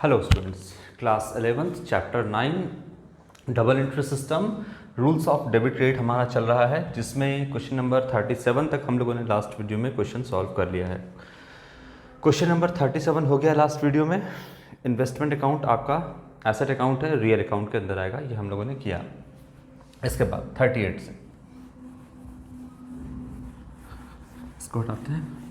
Hello students, class 11th chapter 9 double entry system rules of debit credit हमारा चल रहा है, जिसमें क्वेश्चन नंबर 37 तक हम लोगों ने लास्ट वीडियो में क्वेश्चन सॉल्व कर लिया है। क्वेश्चन नंबर 37 हो गया लास्ट वीडियो में। इन्वेस्टमेंट अकाउंट आपका एसेट अकाउंट है, रियल अकाउंट के अंदर आएगा, ये हम लोगों ने किया। इसके बाद 38 से इसको हटाते हैं।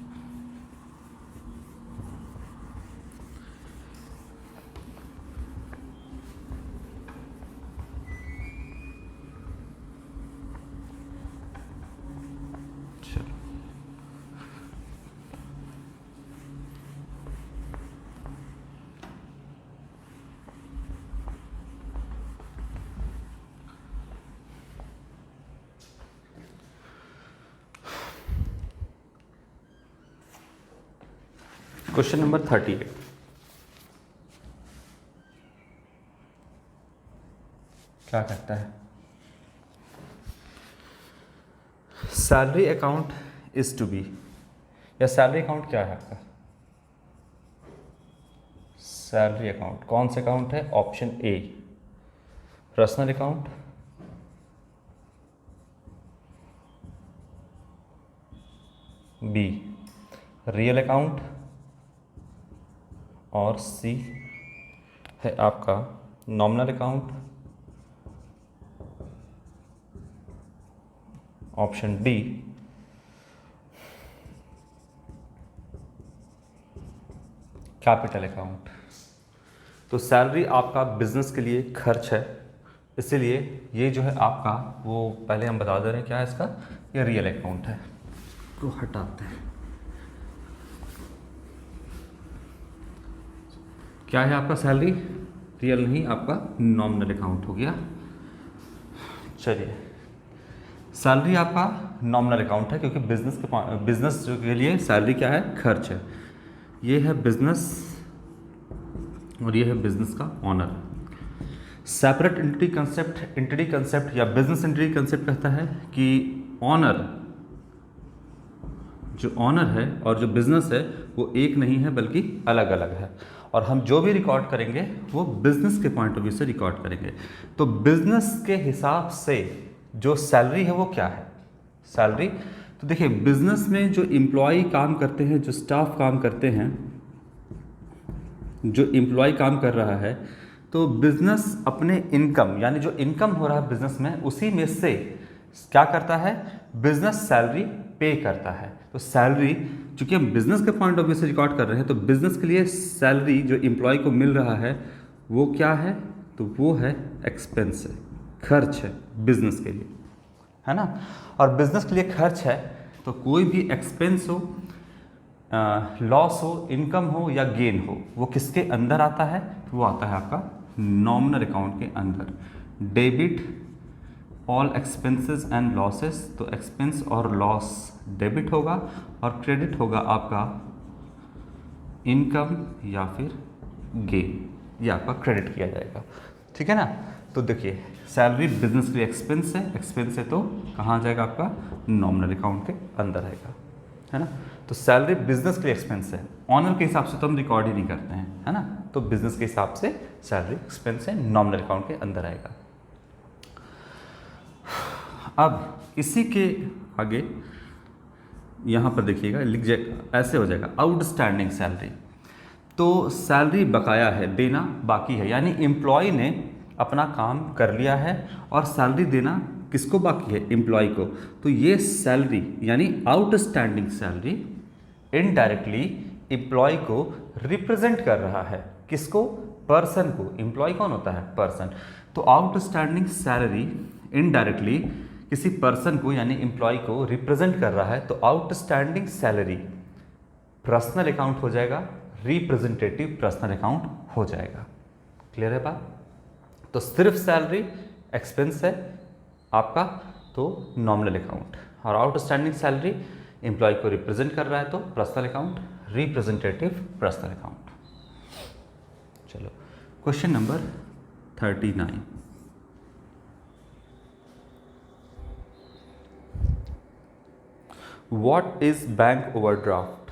क्वेश्चन नंबर 38 क्या कहता है? Salary account is to be, या सैलरी अकाउंट क्या है आपका? सैलरी अकाउंट कौन सा अकाउंट है? Option A personal account, B real account, और सी है आपका nominal account, option D capital account. तो सैलरी आपका बिजनेस के लिए खर्च है, इसीलिए ये जो है आपका, वो पहले हम बता दे रहे हैं क्या है इसका, ये रियल अकाउंट है। तो हटाते हैं। क्या है आपका सैलरी? रियल नहीं, आपका नॉमिनल अकाउंट हो गया। चलिए, सैलरी आपका नॉमिनल अकाउंट है क्योंकि बिजनेस के लिए सैलरी क्या है? खर्च है। ये है बिजनेस और ये है बिजनेस का ऑनर। सेपरेट एंटिटी कंसेप्ट या बिजनेस एंटिटी कंसेप्ट कहता है कि ऑनर, जो ऑनर है और जो बिजनेस है वो एक नहीं है बल्कि अलग अलग है, और हम जो भी रिकॉर्ड करेंगे वो बिजनेस के पॉइंट ऑफ व्यू से रिकॉर्ड करेंगे। तो बिजनेस के हिसाब से जो सैलरी है वो क्या है? सैलरी, तो देखिए बिजनेस में जो एम्प्लॉय काम करते हैं, जो स्टाफ काम करते हैं, जो एम्प्लॉय काम कर रहा है, तो बिजनेस अपने इनकम, यानी जो इनकम हो रहा है बिजनेस में, उसी में से क्या करता है? बिजनेस सैलरी पे करता है। तो सैलरी, चूंकि हम बिजनेस के पॉइंट ऑफ व्यू से रिकॉर्ड कर रहे हैं, तो बिजनेस के लिए सैलरी जो एम्प्लॉय को मिल रहा है वो क्या है? तो वो है एक्सपेंस है, खर्च है बिजनेस के लिए, है ना। और बिजनेस के लिए खर्च है, तो कोई भी एक्सपेंस हो, लॉस हो, इनकम हो या गेन हो, वो किसके अंदर आता है? तो वो आता है आपका नॉमिनल अकाउंट के अंदर। Debit all expenses and losses, तो एक्सपेंस और लॉस डेबिट होगा और क्रेडिट होगा आपका इनकम या फिर गेन, ये आपका क्रेडिट किया जाएगा, ठीक है ना। तो देखिए सैलरी बिजनेस के लिए एक्सपेंस है तो कहाँ आ जाएगा? आपका नॉमिनल अकाउंट के अंदर आएगा, है ना। तो सैलरी बिजनेस के लिए एक्सपेंस है, ऑनर के हिसाब से तो हम रिकॉर्ड ही नहीं करते हैं, है ना। तो बिजनेस के हिसाब से सैलरी एक्सपेंस है, नॉमिनल अकाउंट के अंदर आएगा। अब इसी के आगे यहाँ पर देखिएगा, लिख जाए ऐसे हो जाएगा आउटस्टैंडिंग सैलरी। तो सैलरी बकाया है, देना बाकी है, यानी एम्प्लॉय ने अपना काम कर लिया है और सैलरी देना किसको बाकी है? एम्प्लॉय को। तो ये सैलरी यानी आउटस्टैंडिंग सैलरी इनडायरेक्टली एम्प्लॉय को रिप्रेजेंट कर रहा है। किसको? पर्सन को। एम्प्लॉय कौन होता है? पर्सन। तो आउटस्टैंडिंग सैलरी इनडायरेक्टली किसी पर्सन को यानी एम्प्लॉय को रिप्रेजेंट कर रहा है, तो आउटस्टैंडिंग सैलरी पर्सनल अकाउंट हो जाएगा, रिप्रेजेंटेटिव पर्सनल अकाउंट हो जाएगा। क्लियर है बात? तो सिर्फ सैलरी एक्सपेंस है आपका, तो नॉमिनल अकाउंट, और आउटस्टैंडिंग सैलरी एम्प्लॉय को रिप्रेजेंट कर रहा है तो personal account, representative personal account. चलो question number 39। What is bank overdraft?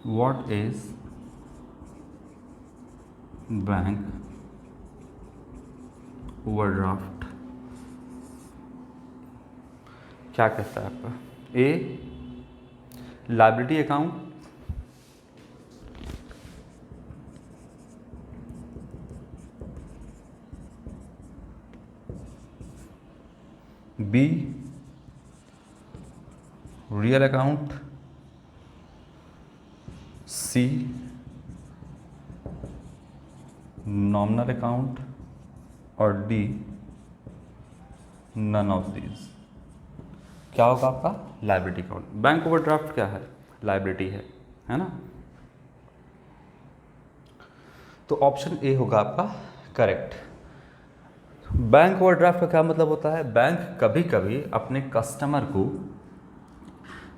What is bank overdraft? क्या कहता है आपका? A liability account, B real account, C nominal account, और डी नन ऑफ दीज। क्या होगा आपका? Liability account. बैंक ओवरड्राफ्ट क्या है? लायबिलिटी है ना? तो ऑप्शन ए होगा आपका करेक्ट। बैंक ओवरड्राफ्ट का क्या मतलब होता है? बैंक कभी कभी अपने कस्टमर को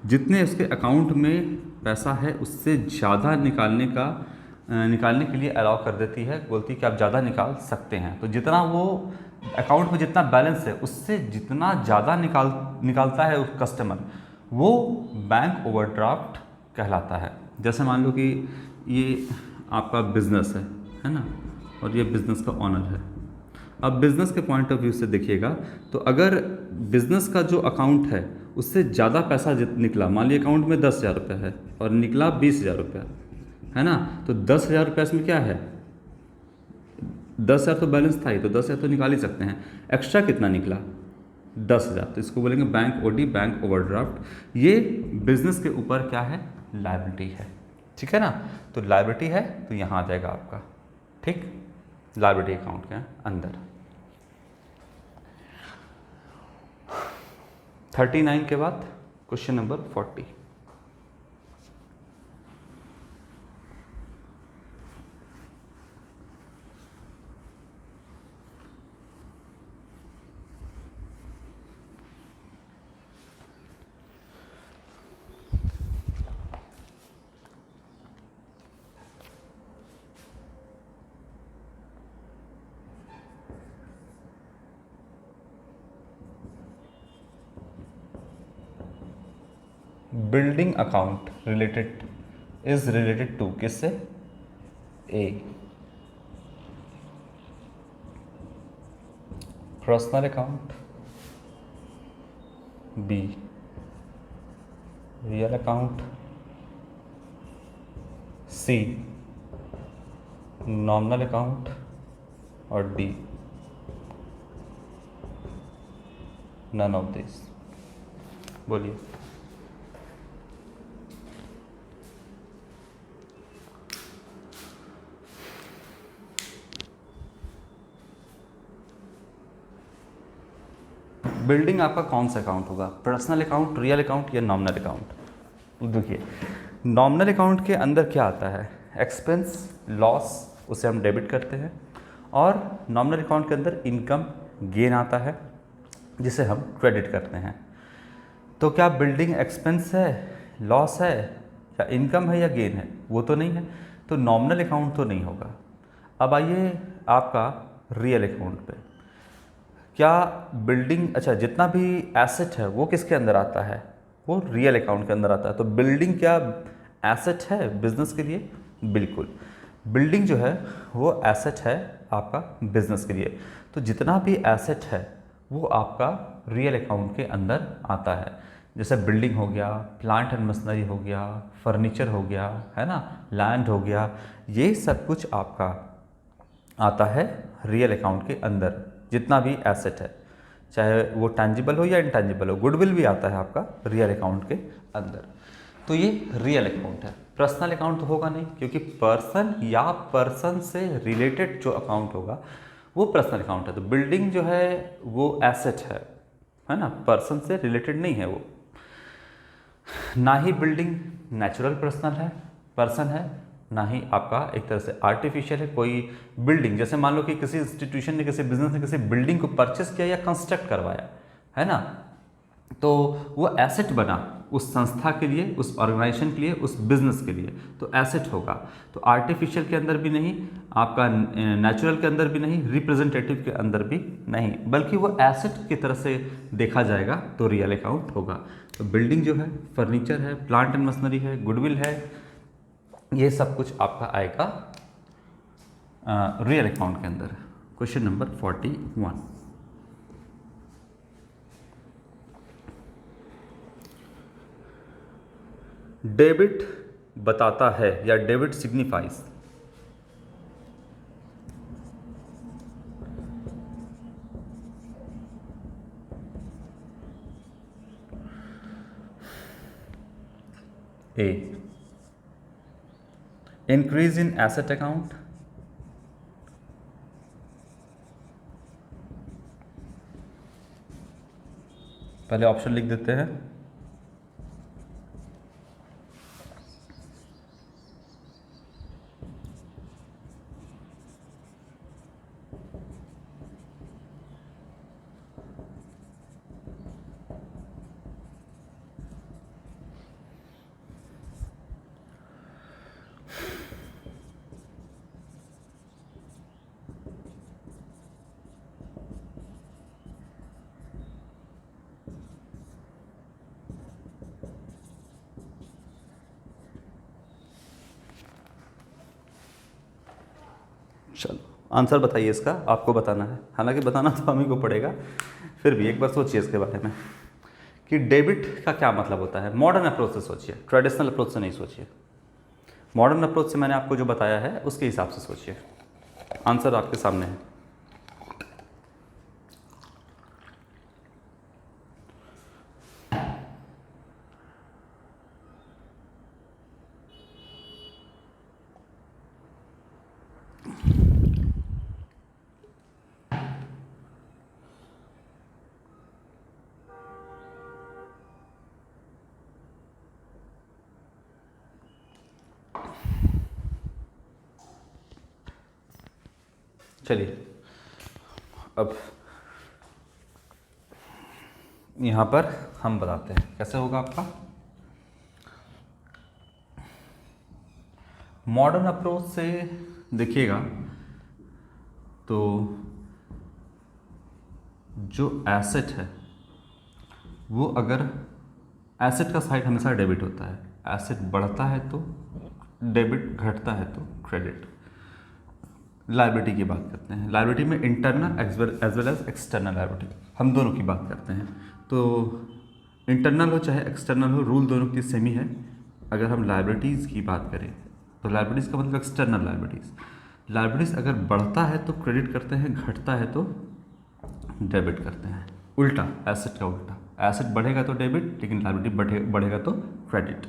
जितने उसके अकाउंट में पैसा है उससे ज़्यादा निकालने के लिए अलाउ कर देती है, बोलती है कि आप ज़्यादा निकाल सकते हैं। तो जितना वो अकाउंट में जितना बैलेंस है उससे जितना ज़्यादा निकालता है उस कस्टमर, वो बैंक ओवरड्राफ्ट कहलाता है। जैसे मान लो कि ये आपका बिजनेस है ना, और ये बिजनेस का ऑनर है। अब बिजनेस के पॉइंट ऑफ व्यू से देखिएगा, तो अगर बिजनेस का जो अकाउंट है उससे ज़्यादा पैसा निकला, मान लीजिए अकाउंट में 10,000 रुपये है और निकला 20,000 रुपया, है ना, तो 10,000 रुपये इसमें क्या है? 10,000 तो बैलेंस था ही, तो 10,000 तो निकाल ही सकते हैं। एक्स्ट्रा कितना निकला? 10,000, तो इसको बोलेंगे बैंक ओडी, बैंक ओवरड्राफ्ट। ये बिजनेस के ऊपर क्या है? लायबिलिटी है। ठीक है ना? तो लायबिलिटी है तो यहाँ आ जाएगा आपका, ठीक, लायबिलिटी अकाउंट के अंदर। 39 के बाद question number 40। Building account is related to किससे? A personal account, B real account, C nominal account, और डी नन ऑफ दिस। बोलिए। बिल्डिंग आपका कौन सा अकाउंट होगा? पर्सनल अकाउंट, रियल अकाउंट या नॉमिनल अकाउंट? देखिए, नॉमिनल अकाउंट के अंदर क्या आता है? एक्सपेंस, लॉस, उसे हम डेबिट करते हैं, और नॉमिनल अकाउंट के अंदर इनकम, गेन आता है, जिसे हम क्रेडिट करते हैं। तो क्या बिल्डिंग एक्सपेंस है, लॉस है, या इनकम है, या गेन है? वो तो नहीं है, तो नॉमिनल अकाउंट तो नहीं होगा। अब आइए आपका रियल अकाउंट पे। क्या बिल्डिंग, अच्छा, जितना भी एसेट है वो किसके अंदर आता है? वो रियल अकाउंट के अंदर आता है। तो बिल्डिंग क्या एसेट है बिजनेस के लिए? बिल्कुल, बिल्डिंग जो है वो एसेट है आपका बिजनेस के लिए। तो जितना भी एसेट है वो आपका रियल अकाउंट के अंदर आता है। जैसे बिल्डिंग हो गया, प्लांट एंड मशीनरी हो गया, फर्नीचर हो गया, है ना, लैंड हो गया, ये सब कुछ आपका आता है रियल अकाउंट के अंदर। जितना भी एसेट है, चाहे वो टैंजिबल हो या इनटैंजिबल हो, गुडविल भी आता है आपका रियल अकाउंट के अंदर। तो ये रियल अकाउंट है। पर्सनल अकाउंट तो होगा नहीं, क्योंकि पर्सन या पर्सन से रिलेटेड जो अकाउंट होगा वो पर्सनल अकाउंट है। तो बिल्डिंग जो है वो एसेट है ना, पर्सन से रिलेटेड नहीं है वो। ना ही बिल्डिंग नेचुरल पर्सन है, ना ही आपका एक तरह से आर्टिफिशियल है। कोई बिल्डिंग, जैसे मान लो कि किसी इंस्टीट्यूशन ने, किसी बिजनेस ने किसी बिल्डिंग को परचेस किया या कंस्ट्रक्ट करवाया, है ना, तो वो एसेट बना उस संस्था के लिए, उस ऑर्गेनाइजेशन के लिए, उस बिजनेस के लिए, तो एसेट होगा। तो आर्टिफिशियल के अंदर भी नहीं, आपका नेचुरल के अंदर भी नहीं, रिप्रेजेंटेटिव के अंदर भी नहीं, बल्कि वो एसेट की तरह से देखा जाएगा तो रियल अकाउंट होगा। तो बिल्डिंग जो है, फर्नीचर है, प्लांट एंड मशीनरी है, गुडविल है, ये सब कुछ आपका आएगा रियल अकाउंट के अंदर। क्वेश्चन नंबर 41, डेबिट बताता है या debit signifies A increase in asset account, पहले ऑप्शन लिख देते हैं। चलो आंसर बताइए इसका, आपको बताना है, हालांकि बताना तो हम ही को पड़ेगा, फिर भी एक बार सोचिए इसके बारे में कि डेबिट का क्या मतलब होता है। मॉडर्न अप्रोच से सोचिए, ट्रेडिशनल अप्रोच से नहीं सोचिए। मॉडर्न अप्रोच से मैंने आपको जो बताया है उसके हिसाब से सोचिए। आंसर आपके सामने है। चलिए अब यहाँ पर हम बताते हैं कैसे होगा आपका। मॉडर्न अप्रोच से देखिएगा तो जो एसेट है वो, अगर एसेट का साइड हमेशा डेबिट होता है, एसेट बढ़ता है तो डेबिट, घटता है तो क्रेडिट। लायबिलिटी की बात करते हैं, लायबिलिटी में internal as well as external liability, हम दोनों की बात करते हैं। तो इंटरनल हो चाहे एक्सटर्नल हो, रूल दोनों की सेम ही है। अगर हम लायबिलिटीज़ की बात करें तो लायबिलिटीज़ का मतलब एक्सटर्नल लायबिलिटीज़, लायबिलिटीज़ अगर बढ़ता है तो क्रेडिट करते हैं, घटता है तो डेबिट करते हैं। उल्टा, एसेट का उल्टा, एसेट बढ़ेगा तो डेबिट, लेकिन लायबिलिटी बढ़ेगा तो क्रेडिट।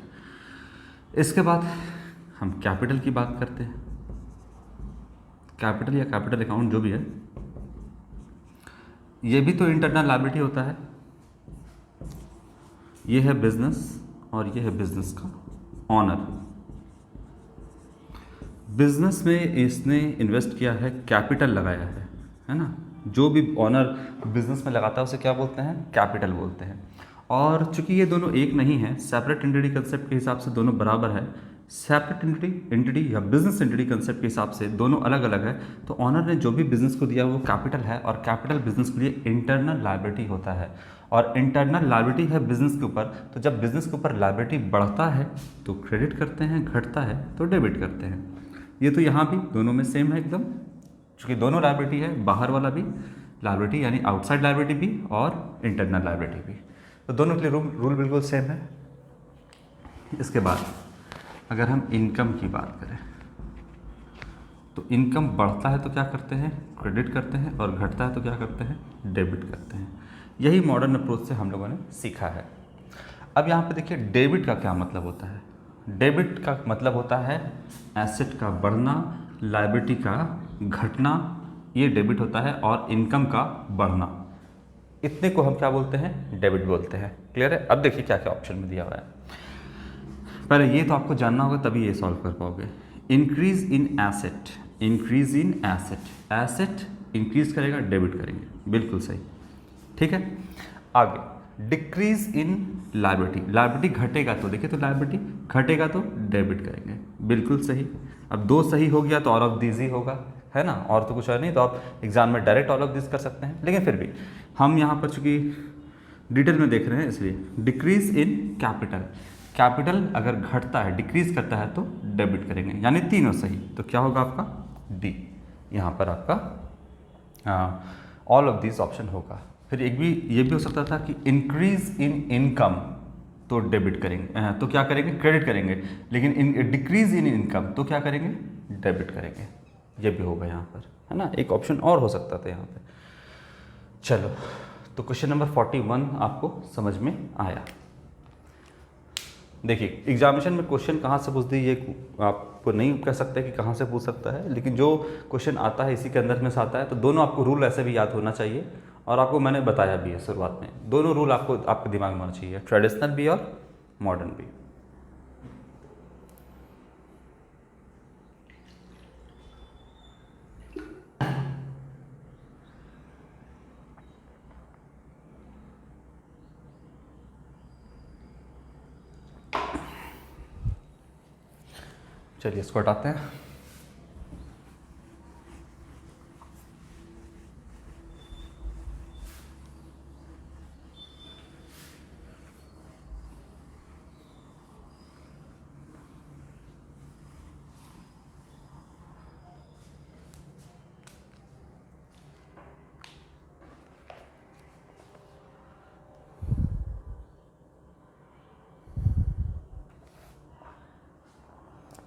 इसके बाद हम कैपिटल की बात करते हैं। कैपिटल या कैपिटल अकाउंट जो भी है, ये भी तो इंटरनल लायबिलिटी होता है। ये है बिजनेस और ये है बिजनेस का ऑनर। बिजनेस में इसने इन्वेस्ट किया है, कैपिटल लगाया है ना। जो भी ऑनर बिजनेस में लगाता है उसे क्या बोलते हैं, कैपिटल बोलते हैं। और चूंकि ये दोनों एक नहीं है, सेपरेट एंटिटी कंसेप्ट के हिसाब से दोनों बराबर है। सेपरेट एंटिटी या बिजनेस एंटिटी कंसेप्ट के हिसाब से दोनों अलग अलग है। तो ऑनर ने जो भी बिजनेस को दिया वो कैपिटल है, और कैपिटल बिजनेस के लिए इंटरनल लायबिलिटी होता है, और इंटरनल लायबिलिटी है बिजनेस के ऊपर। तो जब बिजनेस के ऊपर लायबिलिटी बढ़ता है तो क्रेडिट करते हैं, घटता है तो डेबिट करते हैं। ये तो यहाँ भी दोनों में सेम है एकदम, चूँकि दोनों लायबिलिटी है, बाहर वाला भी लायबिलिटी यानी आउटसाइड लायबिलिटी भी और इंटरनल लायबिलिटी भी, तो दोनों के लिए रूल बिल्कुल सेम है। इसके बाद अगर हम इनकम की बात करें तो इनकम बढ़ता है तो क्या करते हैं, क्रेडिट करते हैं, और घटता है तो क्या करते हैं, डेबिट करते हैं। यही मॉडर्न अप्रोच से हम लोगों ने सीखा है। अब यहाँ पे देखिए डेबिट का क्या मतलब होता है। डेबिट का मतलब होता है एसेट का बढ़ना, लायबिलिटी का घटना, ये डेबिट होता है, और इनकम का बढ़ना, इतने को हम क्या बोलते हैं, डेबिट बोलते हैं। क्लियर है। अब देखिए क्या क्या ऑप्शन में दिया हुआ है। पहले ये तो आपको जानना होगा तभी ये सॉल्व कर पाओगे। Increase in asset, increase in asset, asset increase करेगा, डेबिट करेंगे, बिल्कुल सही, ठीक है। आगे डिक्रीज इन लायबिलिटी, लायबिलिटी घटेगा तो देखिए, तो लायबिलिटी घटेगा तो डेबिट करेंगे, बिल्कुल सही। अब दो सही हो गया तो ऑल ऑफ दिस ही होगा, है ना, और तो कुछ है नहीं। तो आप एग्जाम में डायरेक्ट ऑल ऑफ दिस कर सकते हैं, लेकिन फिर भी हम यहाँ पर चूंकि डिटेल में देख रहे हैं इसलिए डिक्रीज इन कैपिटल, कैपिटल अगर घटता है, डिक्रीज करता है, तो डेबिट करेंगे, यानी तीनों सही। तो क्या होगा आपका डी, यहाँ पर आपका ऑल ऑफ दिस ऑप्शन होगा। फिर एक भी ये भी हो सकता था कि इंक्रीज इन इनकम, तो डेबिट करेंगे, तो क्या करेंगे, क्रेडिट करेंगे, लेकिन इन डिक्रीज इन इनकम तो क्या करेंगे, डेबिट करेंगे। ये भी होगा यहाँ पर, है ना, एक ऑप्शन और हो सकता था यहाँ पे। चलो, तो क्वेश्चन नंबर 41 आपको समझ में आया। देखिए, एग्जामिनेशन में क्वेश्चन कहाँ से पूछ दी ये आपको नहीं कह सकते कि कहाँ से पूछ सकता है, लेकिन जो क्वेश्चन आता है इसी के अंदर में से आता है। तो दोनों आपको रूल ऐसे भी याद होना चाहिए, और आपको मैंने बताया भी है शुरुआत में, दोनों रूल आपको आपके दिमाग में होना चाहिए, ट्रेडिशनल भी और मॉडर्न भी। चलिए इसको हटाते हैं।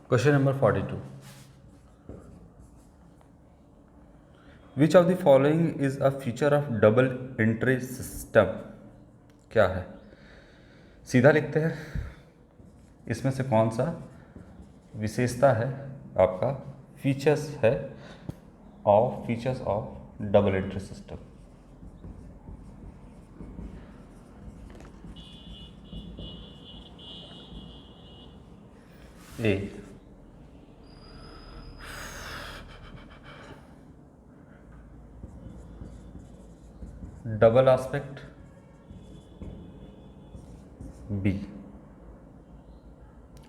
Question number 42, which of the following is a feature of double entry system. क्या है, सीधा लिखते हैं, इसमें से कौन सा विशेषता है आपका, features of double entry system. A, double aspect, B,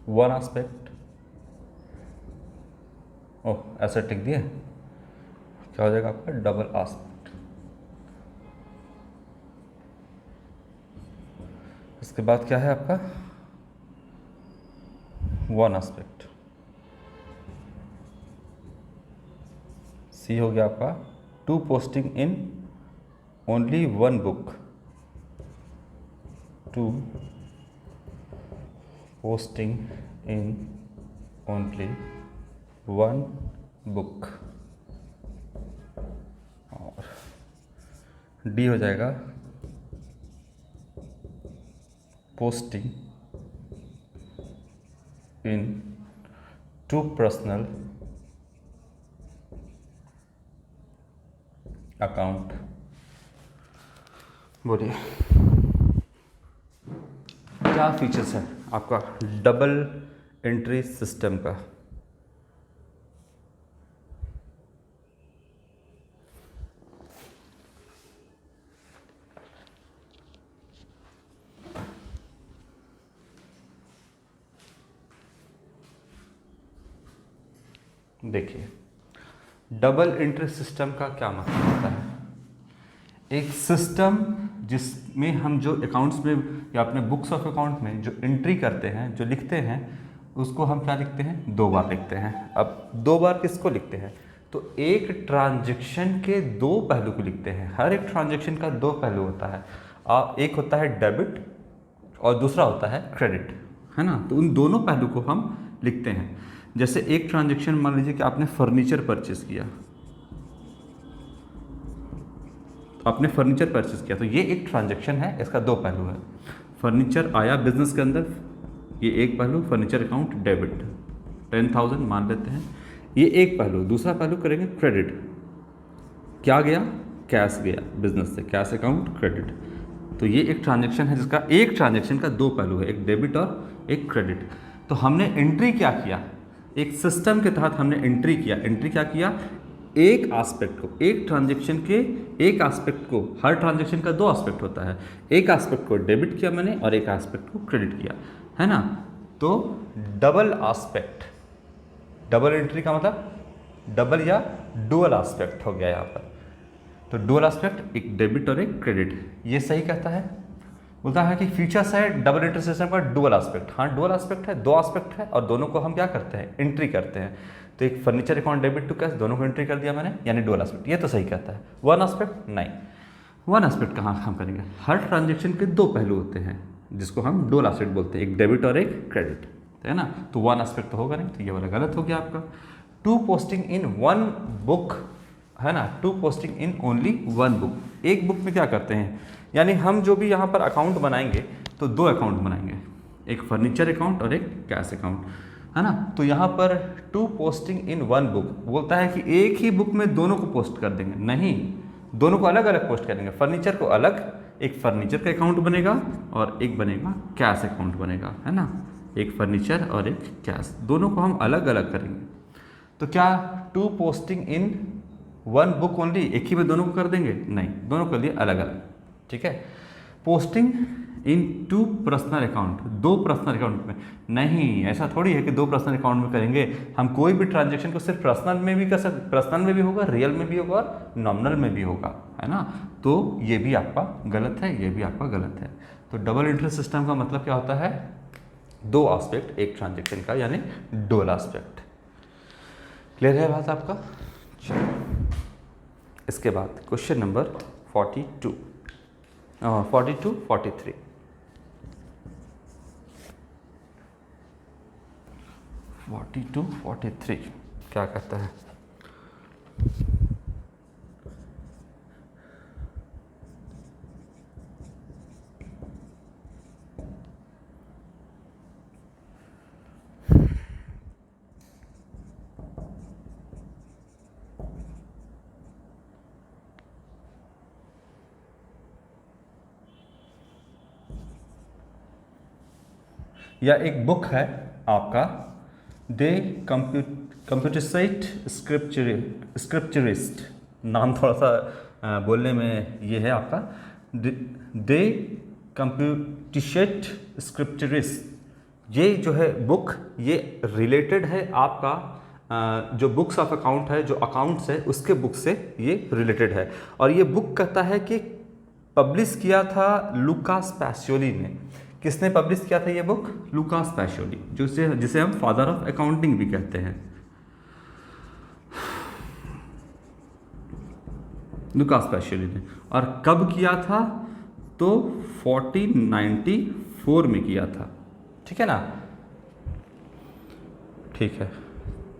one aspect, oh ऐसा टिक दिए, क्या हो जाएगा आपका डबल एस्पेक्ट। इसके बाद क्या है आपका वन एस्पेक्ट, सी हो गया आपका two posting in only one book, two posting in only one book, और डी हो जाएगा posting in two personal account. बोलिए क्या फीचर्स है आपका डबल एंट्री सिस्टम का। देखिए, डबल एंट्री सिस्टम का क्या मतलब होता है, एक सिस्टम जिसमें हम जो अकाउंट्स में या अपने बुक्स ऑफ अकाउंट में जो एंट्री करते हैं, जो लिखते हैं, उसको हम क्या लिखते हैं, दो बार लिखते हैं। अब दो बार किसको लिखते हैं, तो एक ट्रांजैक्शन के दो पहलू को लिखते हैं। हर एक ट्रांजैक्शन का दो पहलू होता है, एक होता है डेबिट और दूसरा होता है क्रेडिट, है ना। तो उन दोनों पहलू को हम लिखते हैं। जैसे एक ट्रांजैक्शन मान लीजिए कि आपने फर्नीचर परचेस किया, आपने फर्नीचर परचेस किया, तो ये एक ट्रांजैक्शन है, इसका दो पहलू है। फर्नीचर आया बिजनेस के अंदर, ये एक पहलू, फर्नीचर अकाउंट डेबिट 10,000 मान लेते हैं, ये एक पहलू। दूसरा पहलू करेंगे क्रेडिट, क्या गया, कैश गया बिजनेस से, कैश अकाउंट क्रेडिट। तो ये एक ट्रांजैक्शन है जिसका एक ट्रांजैक्शन का दो पहलू है, एक डेबिट और एक क्रेडिट। तो हमने एंट्री क्या किया, एक सिस्टम के तहत हमने एंट्री किया। एंट्री क्या किया, एक एस्पेक्ट को, एक ट्रांजैक्शन के एक एस्पेक्ट को, हर ट्रांजैक्शन का दो एस्पेक्ट होता है, एक एस्पेक्ट को डेबिट किया मैंने और एक एस्पेक्ट को क्रेडिट किया, है ना। तो डबल एस्पेक्ट, डबल एंट्री का मतलब डबल या डुअल एस्पेक्ट हो गया यहाँ पर। तो डुअल एस्पेक्ट, एक डेबिट और एक क्रेडिट, ये सही कहता है। बोलता है कि फीचर्स है डबल एंट्री सिस्टम का डुअल एस्पेक्ट। हाँ डुअल एस्पेक्ट है, दो एस्पेक्ट है और दोनों को हम क्या करते हैं, एंट्री करते हैं। तो एक furniture account debit to cash, दोनों को एंट्री कर दिया मैंने, यानी डुअल एस्पेक्ट। ये तो सही कहता है। वन एस्पेक्ट नहीं, वन एस्पेक्ट कहाँ हम करेंगे, हर ट्रांजेक्शन के दो पहलू होते हैं जिसको हम डुअल एस्पेक्ट बोलते हैं, एक डेबिट और एक क्रेडिट, है ना। तो वन एस्पेक्ट तो होगा नहीं, तो ये वाला गलत हो गया आपका। Two posting in one book, है ना, two posting in only one book. एक बुक में क्या करते हैं, यानी हम जो भी यहाँ पर अकाउंट बनाएंगे तो दो अकाउंट बनाएंगे, एक फर्नीचर अकाउंट और एक कैश अकाउंट, है ना। तो यहाँ पर two posting in one book बोलता है कि एक ही बुक में दोनों को पोस्ट कर देंगे, नहीं, दोनों को अलग अलग पोस्ट करेंगे। फर्नीचर को अलग, एक फर्नीचर का अकाउंट बनेगा और एक बनेगा कैश अकाउंट बनेगा, है ना। एक फर्नीचर और एक कैश, दोनों को हम अलग अलग करेंगे। तो क्या two posting in one book only, एक ही में दोनों को कर देंगे, नहीं, दोनों के लिए अलग अलग, ठीक है। Posting in two personal account, दो पर्सनल अकाउंट में, नहीं, ऐसा थोड़ी है कि दो पर्सनल अकाउंट में करेंगे। हम कोई भी ट्रांजेक्शन को सिर्फ पर्सनल में भी कर सकते, पर्सनल में भी होगा, रियल में भी होगा और नॉमिनल में भी होगा, है ना। तो ये भी आपका गलत है, ये भी आपका गलत है। तो डबल एंट्री सिस्टम का मतलब क्या होता है, दो एस्पेक्ट एक ट्रांजेक्शन का, यानी डुअल एस्पेक्ट। क्लियर है बात आपका। चलो इसके बाद क्वेश्चन नंबर 42 43 43 क्या कहता है, या एक बुक है आपका, दे कंप्यूटरसाइट स्क्रिप्चरिस्ट, नाम थोड़ा सा बोलने में ये है आपका, दे कंप्यूटिशेट स्क्रिप्चरिस्ट। ये जो है बुक, ये रिलेटेड है आपका जो बुक्स ऑफ अकाउंट है, जो अकाउंट्स है उसके बुक से ये रिलेटेड है। और ये बुक कहता है कि पब्लिश किया था लुकास पैसियोली ने। किसने पब्लिश किया था ये बुक, लुकास पैसियोली, जिसे हम फादर ऑफ अकाउंटिंग भी कहते हैं, लुकास पैसियोली ने। और कब किया था, तो 1494 में किया था, ठीक है ना। ठीक है,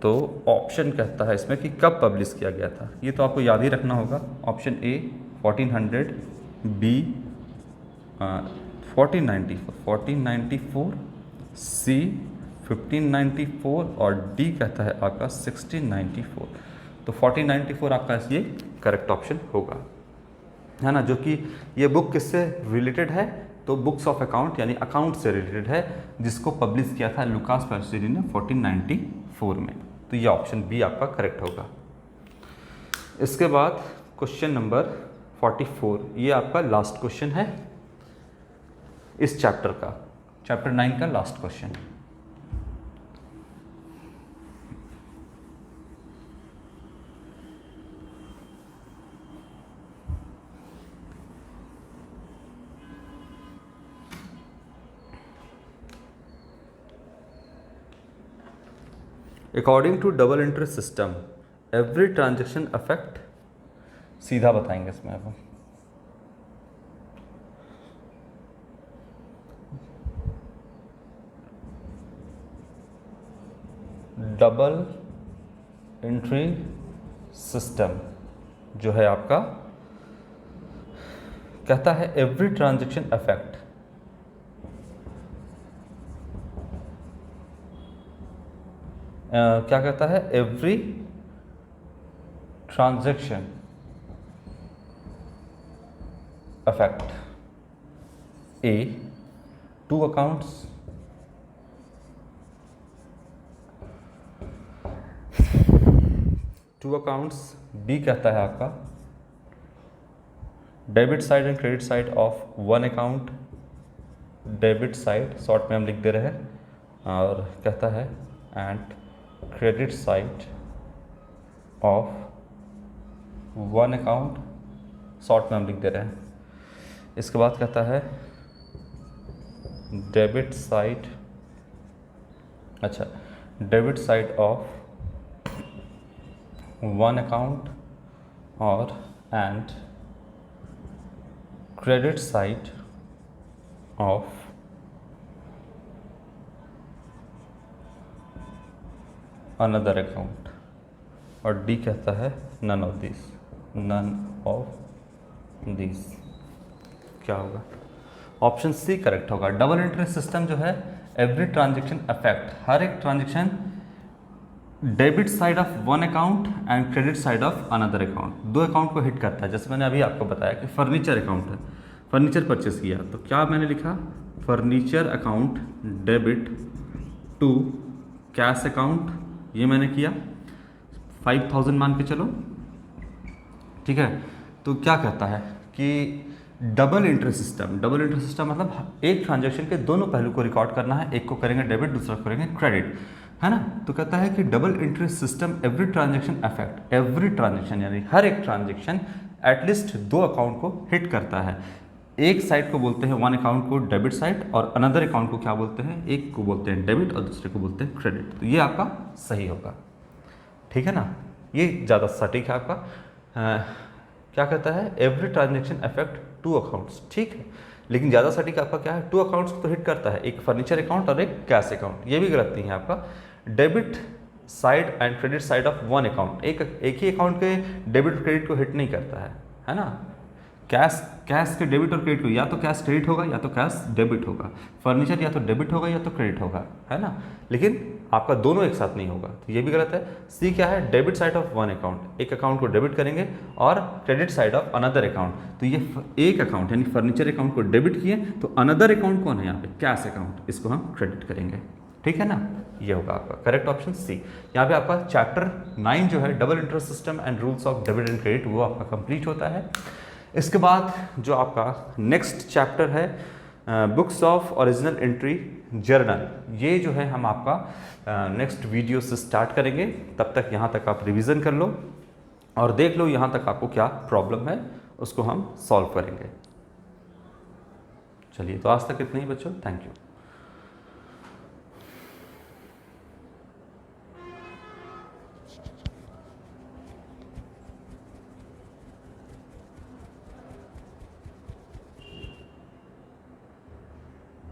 तो ऑप्शन कहता है इसमें कि कब पब्लिश किया गया था, ये तो आपको याद ही रखना होगा। ऑप्शन ए 1400, बी 1494, सी 1594 और डी कहता है आपका 1694। तो 1494 आपका ये करेक्ट ऑप्शन होगा, है ना। जो कि ये बुक किससे रिलेटेड है, तो बुक्स ऑफ अकाउंट यानी अकाउंट से रिलेटेड है, जिसको पब्लिश किया था लुकास पैसियोली ने 1494 में। तो ये ऑप्शन बी आपका करेक्ट होगा। इसके बाद क्वेश्चन नंबर 44, ये आपका लास्ट क्वेश्चन है इस चैप्टर का, चैप्टर 9 का last question. According to double entry system every transaction affect, सीधा बताएंगे इसमें अब, डबल एंट्री सिस्टम जो है आपका कहता है एवरी ट्रांजेक्शन अफेक्ट, क्या कहता है, every transaction affect A two accounts, B कहता है आपका debit side and credit side of one account, debit side short में हम लिख दे रहे हैं, और कहता है and credit side of one account short में हम लिख दे रहे हैं। इसके बाद कहता है डेबिट साइड, अच्छा, debit side of one account और and credit side of another account. और डी कहता है none of this, none of this. क्या होगा? ऑप्शन सी करेक्ट होगा। डबल इंटरेस्ट सिस्टम जो है एवरी ट्रांजेक्शन अफेक्ट, हर एक transaction debit side of one account and credit side of another account, दो अकाउंट को हिट करता है। जैसे मैंने अभी आपको बताया कि फर्नीचर अकाउंट है, फर्नीचर परचेस किया तो क्या मैंने लिखा, furniture account debit to cash account, ये मैंने किया 5000 मान के चलो, ठीक है। तो क्या कहता है कि double interest system, double interest system मतलब एक ट्रांजैक्शन के दोनों पहलू को रिकॉर्ड करना है, एक को करेंगे डेबिट, दूसरा को करेंगे क्रेडिट, है ना। तो कहता है कि double interest system every transaction affect, every transaction यानी हर एक ट्रांजैक्शन एटलीस्ट दो अकाउंट को हिट करता है। एक साइड को बोलते हैं वन अकाउंट को डेबिट साइड और अनदर अकाउंट को क्या बोलते हैं, एक को बोलते हैं डेबिट और दूसरे को बोलते हैं क्रेडिट। तो ये आपका सही होगा, ठीक है ना, ये ज़्यादा सटीक है आपका। क्या कहता है, every transaction affect two accounts, ठीक है, लेकिन ज़्यादा सटीक आपका क्या है, टू अकाउंट्स को तो हिट करता है, एक फर्नीचर अकाउंट और एक कैश अकाउंट। ये भी गलत नहीं है आपका। Debit side and credit side of one account, एक ही अकाउंट के डेबिट क्रेडिट को हिट नहीं करता है ना। कैश के डेबिट और क्रेडिट को, या तो कैश क्रेडिट होगा या तो कैश डेबिट होगा, फर्नीचर या तो डेबिट होगा या तो क्रेडिट होगा, है ना, लेकिन आपका दोनों एक साथ नहीं होगा, तो ये भी गलत है। सी क्या है, debit side of one account, एक अकाउंट को डेबिट करेंगे और credit side of another account, तो ये एक अकाउंट यानी फर्नीचर अकाउंट को डेबिट किए तो अनदर अकाउंट कौन है यहाँ पे, कैश अकाउंट, इसको हम क्रेडिट करेंगे, ठीक है ना। ये होगा आपका करेक्ट ऑप्शन सी। यहाँ पे आपका चैप्टर 9 जो है double interest system and rules of debit and credit वो आपका कंप्लीट होता है। इसके बाद जो आपका नेक्स्ट चैप्टर है books of original entry journal, ये जो है हम आपका नेक्स्ट वीडियो से स्टार्ट करेंगे। तब तक यहाँ तक आप रिवीजन कर लो और देख लो यहाँ तक आपको क्या प्रॉब्लम है, उसको हम सॉल्व करेंगे। चलिए, तो आज तक इतना ही बच्चों, थैंक यू।